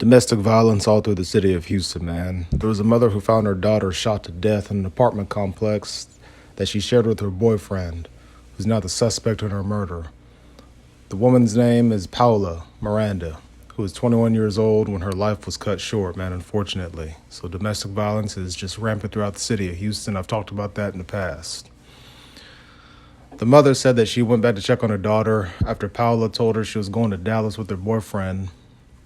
Domestic violence all through the city of Houston, man. There was a mother who found her daughter shot to death in an apartment complex that she shared with her boyfriend, who's now the suspect in her murder. The woman's name is Paula Miranda, who was 21 years old when her life was cut short, man, unfortunately. So domestic violence is just rampant throughout the city of Houston. I've talked about that in the past. The mother said that she went back to check on her daughter after Paula told her she was going to Dallas with her boyfriend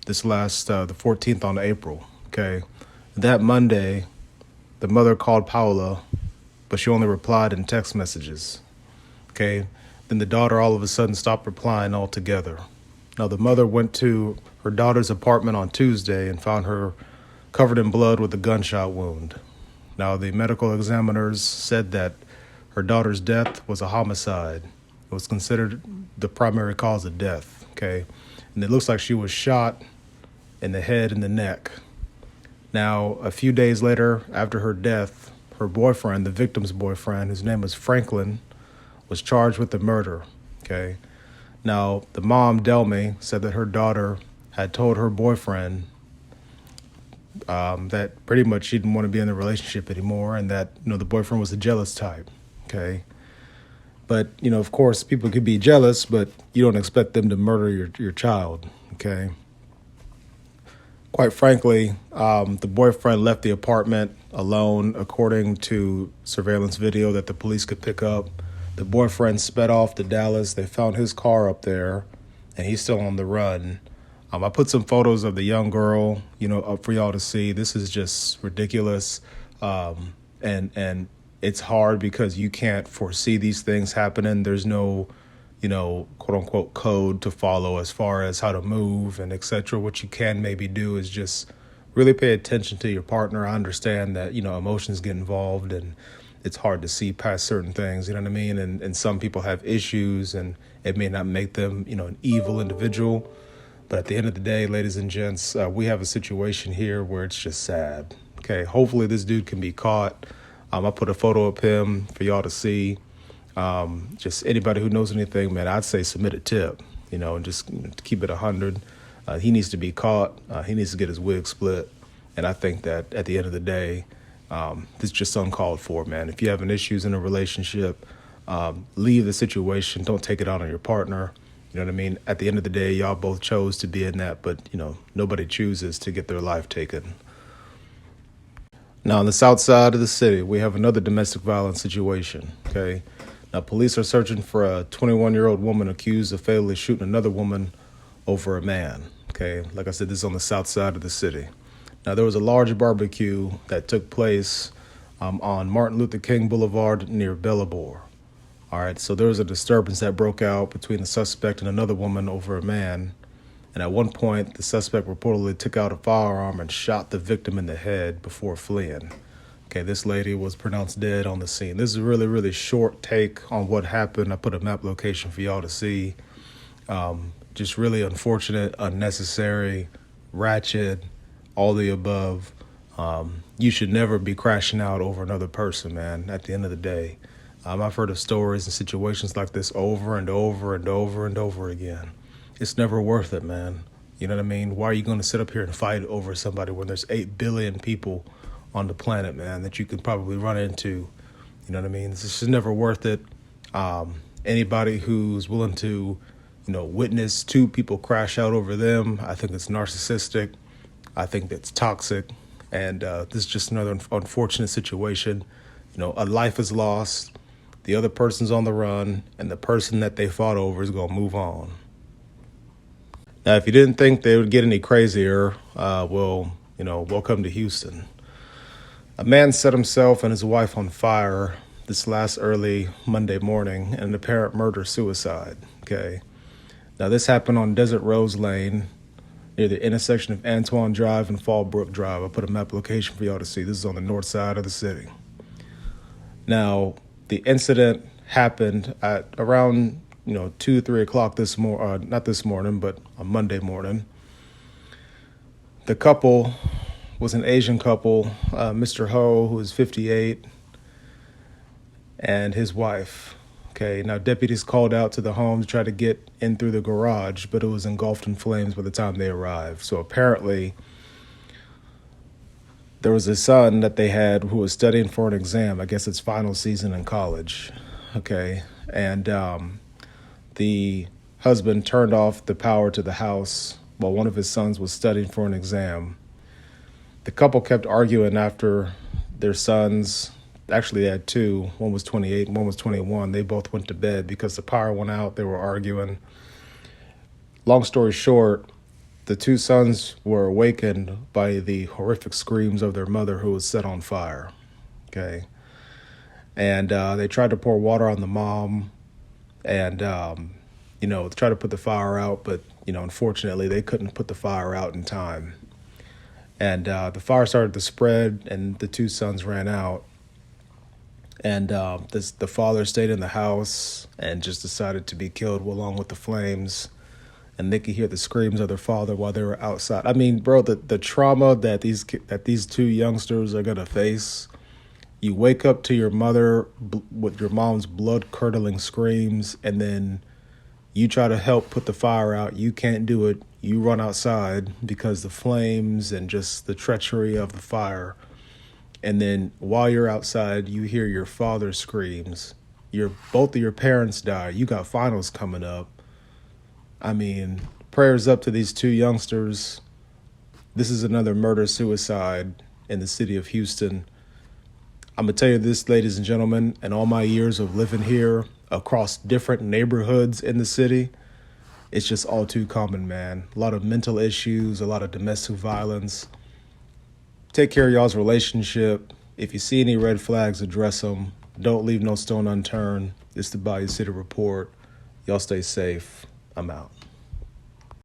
the 14th on April, okay? That Monday, the mother called Paula, but she only replied in text messages, okay? Then the daughter all of a sudden stopped replying altogether. Now, the mother went to her daughter's apartment on Tuesday and found her covered in blood with a gunshot wound. Now, the medical examiners said that her daughter's death was a homicide. It was considered the primary cause of death, okay? And it looks like she was shot in the head and the neck. Now, a few days later, after her death, her boyfriend, the victim's boyfriend, whose name was Franklin, was charged with the murder, okay? Now, the mom, Delmy, said that her daughter had told her boyfriend that pretty much she didn't want to be in the relationship anymore and that, the boyfriend was a jealous type, okay? But, of course, people could be jealous, but you don't expect them to murder your child, okay? Quite frankly, the boyfriend left the apartment alone, according to surveillance video that the police could pick up. The boyfriend sped off to Dallas. They found his car up there, and he's still on the run. I put some photos of the young girl, up for y'all to see. This is just ridiculous, and it's hard because you can't foresee these things happening. There's no quote unquote code to follow as far as how to move and etc. What you can maybe do is just really pay attention to your partner. I understand that, emotions get involved and it's hard to see past certain things, you know what I mean? And some people have issues and it may not make them, an evil individual. But at the end of the day, ladies and gents, we have a situation here where it's just sad. Okay, hopefully this dude can be caught. I put a photo of him for y'all to see. Just anybody who knows anything, man, I'd say submit a tip, and just keep it 100. He needs to be caught. He needs to get his wig split. And I think that at the end of the day, this is just uncalled for, man. If you have issues in a relationship, leave the situation. Don't take it out on your partner. You know what I mean? At the end of the day, y'all both chose to be in that, but, nobody chooses to get their life taken. Now, on the south side of the city, we have another domestic violence situation, okay? Now, police are searching for a 21-year-old woman accused of fatally shooting another woman over a man, okay? Like I said, this is on the south side of the city. Now, there was a large barbecue that took place on Martin Luther King Boulevard near Bellabore. All right, so there was a disturbance that broke out between the suspect and another woman over a man. And at one point, the suspect reportedly took out a firearm and shot the victim in the head before fleeing. Okay, this lady was pronounced dead on the scene. This is a really, really short take on what happened. I put a map location for y'all to see. Just really unfortunate, unnecessary, ratchet, all the above. You should never be crashing out over another person, man, at the end of the day. I've heard of stories and situations like this over and over and over and over again. It's never worth it, man. You know what I mean? Why are you going to sit up here and fight over somebody when there's 8 billion people on the planet, man, that you could probably run into? You know what I mean? It's just never worth it. Anybody who's willing to, witness 2 people crash out over them, I think it's narcissistic. I think that's toxic. And this is just another unfortunate situation. A life is lost. The other person's on the run, and the person that they fought over is going to move on. Now, if you didn't think they would get any crazier, welcome to Houston. A man set himself and his wife on fire this last early Monday morning in an apparent murder-suicide, okay? Now, this happened on Desert Rose Lane near the intersection of Antoine Drive and Fallbrook Drive. I put a map location for y'all to see. This is on the north side of the city. Now, the incident happened at around 2, 3 o'clock not this morning, but on Monday morning. The couple was an Asian couple, Mr. Ho, who is 58, and his wife. Okay, now deputies called out to the home to try to get in through the garage, but it was engulfed in flames by the time they arrived. So apparently There was a son that they had who was studying for an exam. I guess it's final season in college. Okay. And the husband turned off the power to the house while one of his sons was studying for an exam. The couple kept arguing after their sons, actually they had two, one was 28 and one was 21. They both went to bed because the power went out. They were arguing. Long story short, the two sons were awakened by the horrific screams of their mother who was set on fire. Okay. And they tried to pour water on the mom and, try to put the fire out. But, unfortunately, they couldn't put the fire out in time. And the fire started to spread and the two sons ran out. And the father stayed in the house and just decided to be killed along with the flames. And they could hear the screams of their father while they were outside. I mean, bro, the trauma that these two youngsters are gonna face. You wake up to your mother with your mom's blood-curdling screams, and then you try to help put the fire out. You can't do it. You run outside because the flames and just the treachery of the fire. And then while you're outside, you hear your father's screams. Both of your parents die. You got finals coming up. I mean, prayers up to these two youngsters. This is another murder-suicide in the city of Houston. I'm going to tell you this, ladies and gentlemen, in all my years of living here across different neighborhoods in the city, it's just all too common, man. A lot of mental issues, a lot of domestic violence. Take care of y'all's relationship. If you see any red flags, address them. Don't leave no stone unturned. It's the Bayou City Report. Y'all stay safe. I'm out.